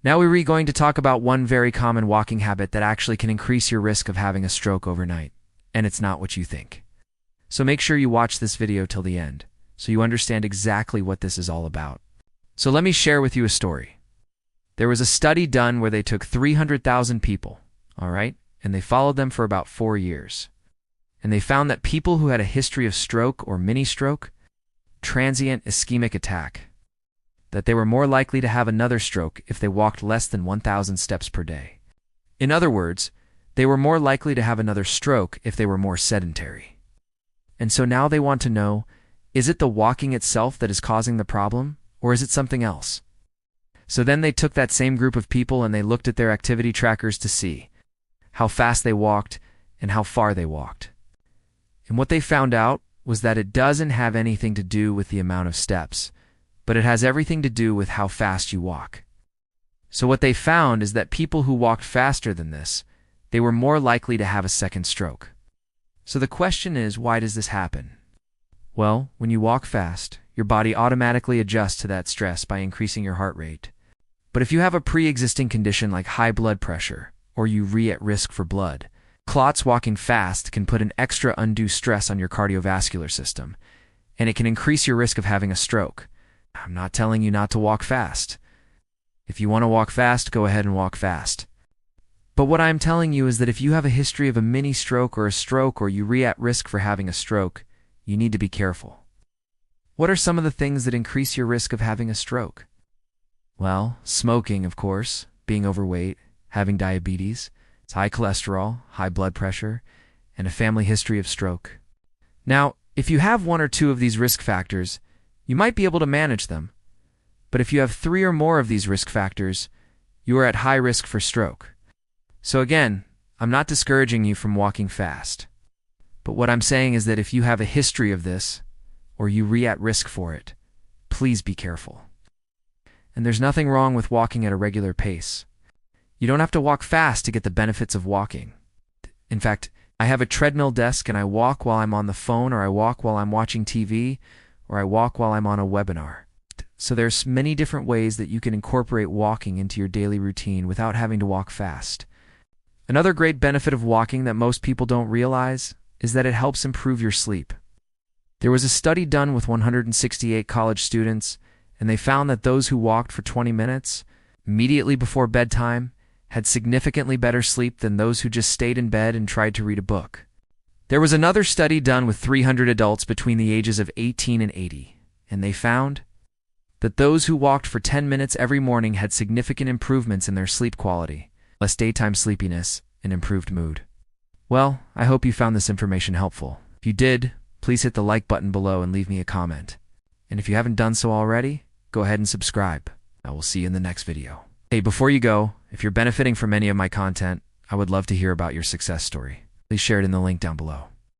Now we're going to talk about one very common walking habit that actually can increase your risk of having a stroke overnight, and it's not what you think. So make sure you watch this video till the end, so you understand exactly what this is all about. So let me share with you a story. There was a study done where they took 300,000 people, all right, and they followed them for about 4 years. And they found that people who had a history of stroke or mini-stroke, transient ischemic attack, that they were more likely to have another stroke if they walked less than 1,000 steps per day. In other words, they were more likely to have another stroke if they were more sedentary. And so now they want to know, is it the walking itself that is causing the problem, or is it something else? So then they took that same group of people and they looked at their activity trackers to see how fast they walked and how far they walked. And what they found out was that it doesn't have anything to do with the amount of steps, but it has everything to do with how fast you walk. So what they found is that people who walked faster than this, they were more likely to have a second stroke. So the question is, why does this happen? Well, when you walk fast, your body automatically adjusts to that stress by increasing your heart rate. But if you have a pre-existing condition like high blood pressure, or you're at risk for blood clots, walking fast can put an extra undue stress on your cardiovascular system, and it can increase your risk of having a stroke. I'm not telling you not to walk fast. If you want to walk fast, go ahead and walk fast. But what I'm telling you is that if you have a history of a mini stroke or a stroke, or you're at risk for having a stroke, you need to be careful. What are some of the things that increase your risk of having a stroke? Well, smoking, of course, being overweight, having diabetes, high cholesterol, high blood pressure, and a family history of stroke. Now, if you have one or two of these risk factors, you might be able to manage them. But if you have 3 or more of these risk factors, you are at high risk for stroke. So again, I'm not discouraging you from walking fast. But what I'm saying is that if you have a history of this, or you're at risk for it, please be careful. And there's nothing wrong with walking at a regular pace. You don't have to walk fast to get the benefits of walking. In fact, I have a treadmill desk and I walk while I'm on the phone, or I walk while I'm watching TV, or I walk while I'm on a webinar. So there's many different ways that you can incorporate walking into your daily routine without having to walk fast. Another great benefit of walking that most people don't realize is that it helps improve your sleep. There was a study done with 168 college students, and they found that those who walked for 20 minutes immediately before bedtime had significantly better sleep than those who just stayed in bed and tried to read a book. There was another study done with 300 adults between the ages of 18 and 80, and they found that those who walked for 10 minutes every morning had significant improvements in their sleep quality, less daytime sleepiness, and improved mood. Well, I hope you found this information helpful. If you did, please hit the like button below and leave me a comment. And if you haven't done so already, go ahead and subscribe. I will see you in the next video. Hey, before you go, if you're benefiting from any of my content, I would love to hear about your success story. Please share it in the link down below.